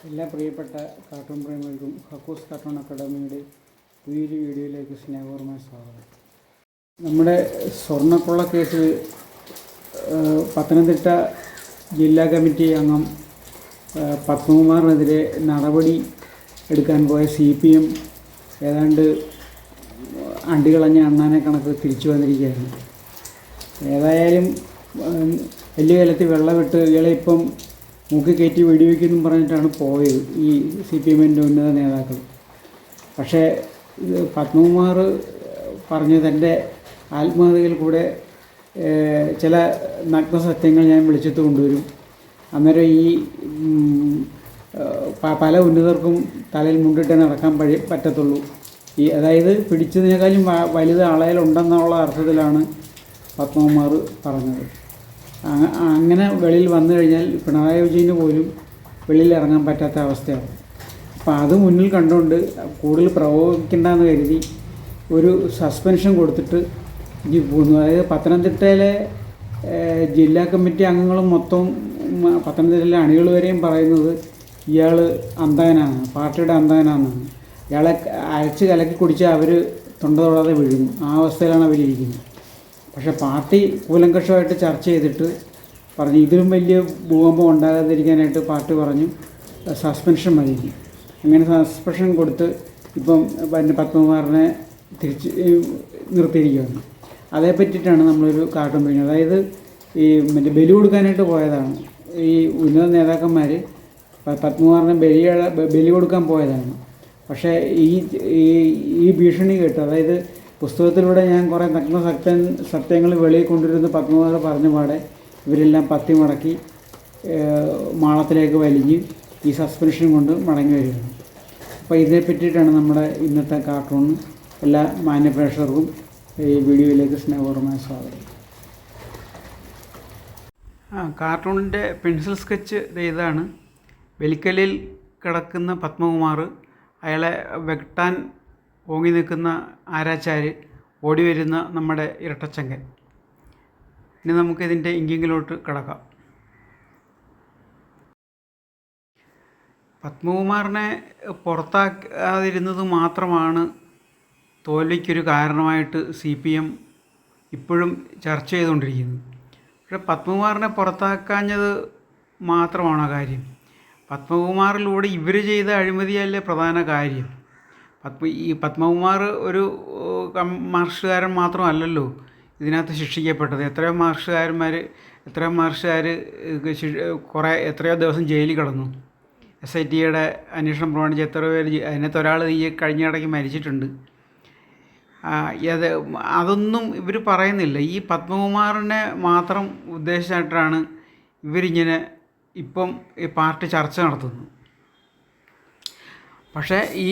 എല്ലാ പ്രിയപ്പെട്ട cartoon പ്രേമികൾക്കും ഹക്കൂസ് cartoon അക്കാഡമിയുടെ പുതിയൊരു വീഡിയോയിലേക്ക് സ്നേഹപൂർവ്വമായ സ്വാഗതം. നമ്മുടെ സ്വർണ്ണക്കൊള്ള കേസിൽ പത്തനംതിട്ട ജില്ലാ കമ്മിറ്റി അംഗം പത്മകുമാറിനെതിരെ നടപടി എടുക്കാൻ പോയ CPM ഏതാണ്ട് അണ്ടികളഞ്ഞ അണ്ണാനെ കണക്ക് തിരിച്ചു വന്നിരിക്കുകയാണ്. ഏതായാലും വലിയ കാലത്ത് വെള്ളമിട്ട് ഇയാളെ ഇപ്പം മൂക്കി കയറ്റി വെടിവെക്കുമെന്നും പറഞ്ഞിട്ടാണ് പോയത് ഈ CPMൻ്റെ ഉന്നത നേതാക്കൾ. പക്ഷേ പത്മകുമാർ പറഞ്ഞ തൻ്റെ ആത്മകഥയിൽ കൂടെ ചില നഗ്നസത്യങ്ങൾ ഞാൻ വെളിച്ചത്ത് കൊണ്ടുവരും. അന്നേരം ഈ പല ഉന്നതർക്കും തലയിൽ മുണ്ടിട്ട് നടക്കാൻ പറ്റത്തുള്ളൂ. അതായത് പിടിച്ചതിനേക്കാളും വലുത് ആളയിലുണ്ടെന്നുള്ള അർത്ഥത്തിലാണ് പത്മകുമാർ പറഞ്ഞത്. അങ്ങനെ വെളിയിൽ വന്നു കഴിഞ്ഞാൽ പിണറായി വിജയന് പോലും വെളിയിൽ ഇറങ്ങാൻ പറ്റാത്ത അവസ്ഥയാണ്. അപ്പോൾ അത് മുന്നിൽ കണ്ടുകൊണ്ട് കൂടുതൽ പ്രകോപിക്കേണ്ടെന്ന് കരുതി ഒരു സസ്പെൻഷൻ കൊടുത്തിട്ട് ഇനി പോകുന്നു. അതായത് പത്തനംതിട്ടയിലെ ജില്ലാ കമ്മിറ്റി അംഗങ്ങളും മൊത്തം പത്തനംതിട്ടയിലെ അണികൾ വരെയും പറയുന്നത് ഇയാൾ അന്തകനാണ്, പാർട്ടിയുടെ അന്തകനാണെന്നാണ്. ഇയാളെ അരച്ച് കലക്കി കുടിച്ചാൽ അവർ തൊണ്ട തൊടാതെ വീഴുന്നു. ആ അവസ്ഥയിലാണ് അവരിയ്ക്കുന്നത്. പക്ഷേ പാർട്ടി കൂലങ്കഷമായിട്ട് ചർച്ച ചെയ്തിട്ട് പറഞ്ഞു ഇതിലും വലിയ ഭൂകമ്പം ഉണ്ടാകാതിരിക്കാനായിട്ട് പാർട്ടി പറഞ്ഞു സസ്പെൻഷൻ മതി. അങ്ങനെ സസ്പെൻഷൻ കൊടുത്ത് ഇപ്പം പത്മകുമാറിനെ തിരിച്ച് നിർത്തിയിരിക്കുകയാണ്. അതേ പറ്റിയിട്ടാണ് നമ്മളൊരു കാർട്ടൂൺ പറയുന്നത്. അതായത് ഈ ബലി കൊടുക്കാനായിട്ട് പോയതാണ് ഈ ഉന്നത നേതാക്കന്മാർ. പത്മകുമാറിനെ ബലി കൊടുക്കാൻ പോയതാണ്. പക്ഷേ ഈ ഭീഷണി കേട്ട്, അതായത് പുസ്തകത്തിലൂടെ ഞാൻ കുറേ സത്യങ്ങൾ വെളിയിൽ കൊണ്ടുവരുന്ന പത്മകുമാർ പറഞ്ഞ പാടെ ഇവരെല്ലാം പത്തി മടക്കി മാളത്തിലേക്ക് വലിഞ്ഞ് ഈ സസ്പെൻഷൻ കൊണ്ട് മടങ്ങി വരികയാണ്. അപ്പോൾ ഇതിനെ പറ്റിയിട്ടാണ് നമ്മുടെ ഇന്നത്തെ കാർട്ടൂൺ. എല്ലാ മാന്യപ്രേക്ഷകർക്കും ഈ വീഡിയോയിലേക്ക് സ്നേഹപൂർവ്വമായ സ്വാഗതം. കാർട്ടൂണിൻ്റെ പെൻസിൽ സ്കെച്ച് ഇതാണ്. വെലിക്കലിൽ കിടക്കുന്ന പത്മകുമാർ, അയാളെ വെട്ടാൻ ഓങ്ങി നിൽക്കുന്ന ആരാച്ചാര്, ഓടി വരുന്ന നമ്മുടെ ഇരട്ടച്ചങ്കൻ. ഇനി നമുക്കിതിൻ്റെ ഇങ്കിങ്ങിലോട്ട് കിടക്കാം. പത്മകുമാറിനെ പുറത്താക്കാതിരുന്നത് മാത്രമാണ് തോൽവിക്കൊരു കാരണമായിട്ട് CPM ഇപ്പോഴും ചർച്ച ചെയ്തുകൊണ്ടിരിക്കുന്നത്. പക്ഷേ പത്മകുമാറിനെ പുറത്താക്കാഞ്ഞത് മാത്രമാണോ കാര്യം? പത്മകുമാറിലൂടെ ഇവർ ചെയ്ത അഴിമതിയല്ലേ പ്രധാന കാര്യം. ഈ പത്മകുമാർ ഒരു മാർക്സുകാരൻ മാത്രമല്ലല്ലോ ഇതിനകത്ത് ശിക്ഷിക്കപ്പെട്ടത്. എത്രയോ മാർക്സുകാർ എത്രയോ ദിവസം ജയിലിൽ കിടന്നു. SITയുടെ അന്വേഷണം പ്രമാണിച്ച് എത്രയോ പേര്, അതിനകത്ത് ഒരാൾ ഈ കഴിഞ്ഞ ഇടയ്ക്ക് മരിച്ചിട്ടുണ്ട്. അതൊന്നും ഇവർ പറയുന്നില്ല. ഈ പത്മകുമാറിനെ മാത്രം ഉദ്ദേശിച്ചിട്ടാണ് ഇവരിങ്ങനെ ഇപ്പം ഈ പാർട്ടി ചർച്ച നടത്തുന്നു. പക്ഷേ ഈ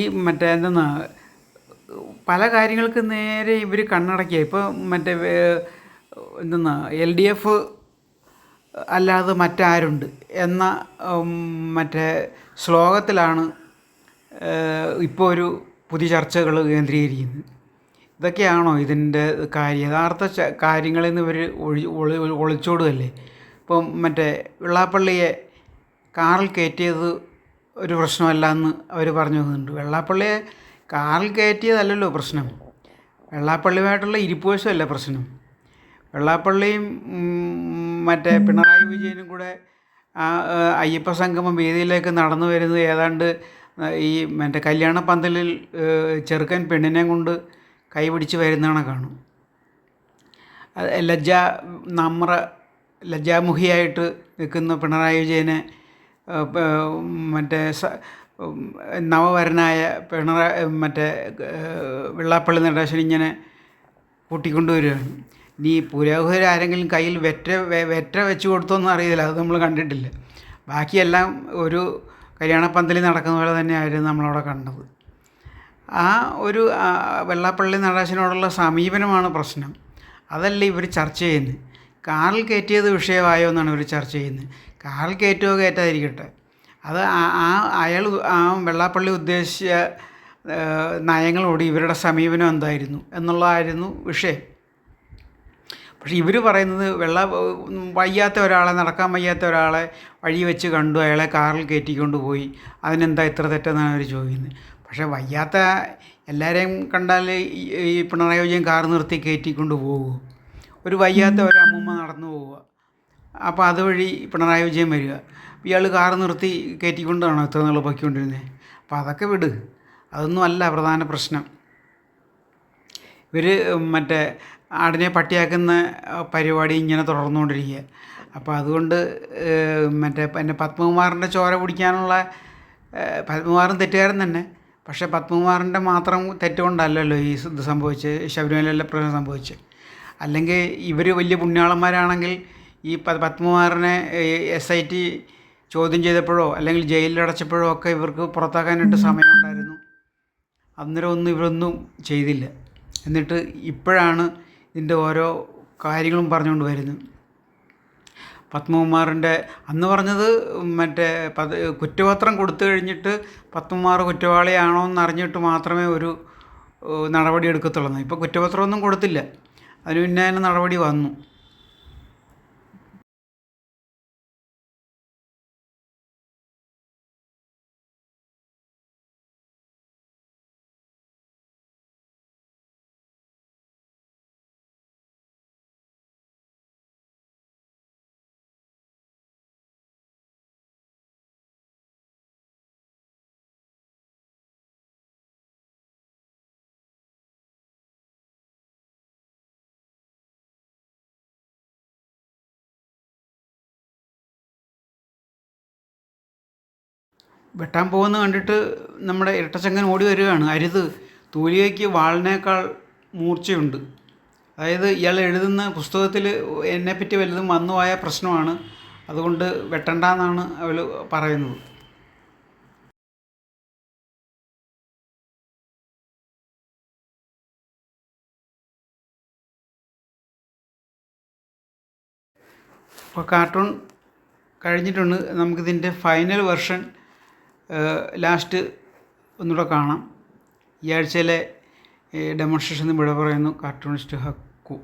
പല കാര്യങ്ങൾക്ക് നേരെ ഇവർ കണ്ണടക്കിയ. ഇപ്പോൾ LDF അല്ലാതെ മറ്റാരുണ്ട് എന്ന ശ്ലോകത്തിലാണ് ഇപ്പോൾ ഒരു പുതിയ ചർച്ചകൾ കേന്ദ്രീകരിക്കുന്നത്. ഇതൊക്കെയാണോ ഇതിൻ്റെ കാര്യം? യഥാർത്ഥ കാര്യങ്ങളിൽ നിന്ന് ഇവർ ഒളിച്ചോടുകയല്ലേ? ഇപ്പം വെള്ളാപ്പള്ളിയെ കാറിൽ കയറ്റിയത് ഒരു പ്രശ്നമല്ല എന്ന് അവർ പറഞ്ഞു വന്നിട്ടുണ്ട്. വെള്ളാപ്പള്ളിയെ കാറിൽ കയറ്റിയതല്ലല്ലോ പ്രശ്നം, വെള്ളാപ്പള്ളിയുമായിട്ടുള്ള ഇരിപ്പുവശമല്ല പ്രശ്നം. വെള്ളാപ്പള്ളിയും പിണറായി വിജയനും കൂടെ അയ്യപ്പ സംഗമം വേദിയിലേക്ക് നടന്നു വരുന്നത് ഏതാണ്ട് ഈ കല്യാണ പന്തലിൽ ചെറുക്കൻ പെണ്ണിനെ കൊണ്ട് കൈ പിടിച്ച് വരുന്നതാണ് കാണും. ലജ്ജാമുഖിയായിട്ട് നിൽക്കുന്ന പിണറായി വിജയനെ നവവരനായ വെള്ളാപ്പള്ളി നടേശൻ ഇങ്ങനെ കൂട്ടിക്കൊണ്ടുവരികയാണ്. ഇനി പുരോഹിതരാരെങ്കിലും കയ്യിൽ വെറ്റ വെച്ച് കൊടുത്തോന്നും അറിയില്ല, അത് നമ്മൾ കണ്ടിട്ടില്ല. ബാക്കിയെല്ലാം ഒരു കല്യാണപ്പന്തലിൽ നടക്കുന്ന പോലെ തന്നെയായിരുന്നു നമ്മളവിടെ കണ്ടത്. ആ ഒരു വെള്ളാപ്പള്ളി നടേശനോടുള്ള സമീപനമാണ് പ്രശ്നം. അതല്ല ഇവർ ചർച്ച ചെയ്യുന്നത്. കാറിൽ കയറ്റിയത് വിഷയമായോ എന്നാണ് ഇവർ ചർച്ച ചെയ്യുന്നത്. കാറിൽ കയറ്റുകയോ കയറ്റാതിരിക്കട്ടെ, അത് വെള്ളാപ്പള്ളി ഉദ്ദേശിച്ച നയങ്ങളോട് ഇവരുടെ സമീപനം എന്തായിരുന്നു എന്നുള്ളതായിരുന്നു വിഷയം. പക്ഷേ ഇവർ പറയുന്നത് വയ്യാത്ത ഒരാളെ, നടക്കാൻ വയ്യാത്ത ഒരാളെ വഴി വെച്ച് കണ്ടു, അയാളെ കാറിൽ കയറ്റിക്കൊണ്ട് പോയി, അതിനെന്താ ഇത്ര തെറ്റെന്നാണ് അവർ ചോദിക്കുന്നത്. പക്ഷേ വയ്യാത്ത എല്ലാവരെയും കണ്ടാൽ ഈ പിണറായി വിജയൻ കാർ നിർത്തി കയറ്റിക്കൊണ്ട് പോകുമോ? ഒരു വയ്യാത്ത ഒരു അമ്മൂമ്മ നടന്നു പോവുക, അപ്പോൾ അതുവഴി പിണറായി വിജയൻ വരിക, ഇയാൾ കാർ നിർത്തി കയറ്റിക്കൊണ്ടാണോ ഇത്ര നാൾ പൊയ്ക്കൊണ്ടിരുന്നത്? അപ്പോൾ അതൊക്കെ വിട്, അതൊന്നും അല്ല പ്രധാന പ്രശ്നം. ഇവർ മറ്റേ ആടിനെ പട്ടിയാക്കുന്ന പരിപാടി ഇങ്ങനെ തുടർന്നുകൊണ്ടിരിക്കുക. അപ്പോൾ അതുകൊണ്ട് പിന്നെ പത്മകുമാറിൻ്റെ ചോര കുടിക്കാനുള്ള, പത്മകുമാറും തെറ്റുകാരൻ തന്നെ, പക്ഷേ പത്മകുമാറിൻ്റെ മാത്രം തെറ്റുകൊണ്ടല്ലല്ലോ ഈ ഇത് സംഭവിച്ചത്, ശബരിമലയിലെ പ്രശ്നം സംഭവിച്ചത്. അല്ലെങ്കിൽ ഇവർ വലിയ പുണ്യാളന്മാരാണെങ്കിൽ ഈ പത്മകുമാറിനെ SIT ചോദ്യം ചെയ്തപ്പോഴോ അല്ലെങ്കിൽ ജയിലിലടച്ചപ്പോഴോ ഒക്കെ ഇവർക്ക് പുറത്താക്കാനായിട്ട് സമയമുണ്ടായിരുന്നു. അന്നേരം ഒന്നും ഇവരൊന്നും ചെയ്തില്ല. എന്നിട്ട് ഇപ്പോഴാണ് ഇതിൻ്റെ ഓരോ കാര്യങ്ങളും പറഞ്ഞുകൊണ്ട് വരുന്നത്. പത്മകുമാറിൻ്റെ അന്ന് പറഞ്ഞത് മറ്റേ കുറ്റപത്രം കൊടുത്തു കഴിഞ്ഞിട്ട് പത്മകുമാർ കുറ്റവാളിയാണോ എന്നറിഞ്ഞിട്ട് മാത്രമേ ഒരു നടപടി എടുക്കത്തുള്ളൂ. ഇപ്പോൾ കുറ്റപത്രമൊന്നും കൊടുത്തില്ല, അതിന് പിന്നെ നടപടി വന്നു. വെട്ടാൻ പോകുന്നത് കണ്ടിട്ട് നമ്മുടെ ഇരട്ടച്ചങ്കൻ ഓടി വരികയാണ്. അരുത്, തൂലികയ്ക്ക് വാളിനേക്കാൾ മൂർച്ചയുണ്ട്. അതായത് ഇയാൾ എഴുതുന്ന പുസ്തകത്തിൽ എന്നെപ്പറ്റി വലുതും വന്നുപോയ പ്രശ്നമാണ്, അതുകൊണ്ട് വെട്ടണ്ടെന്നാണ് അവർ പറയുന്നത്. അപ്പോൾ കാർട്ടൂൺ കഴിഞ്ഞിട്ടുണ്ട്. നമുക്കിതിൻ്റെ ഫൈനൽ വെർഷൻ ലാസ്റ്റ് ഒന്നുകൂടെ കാണാം. ഈ ആഴ്ചയിലെ ഡെമോൺസ്ട്രേഷൻ വിട പറയുന്നു. കാർട്ടൂണിസ്റ്റ് ഹക്കു.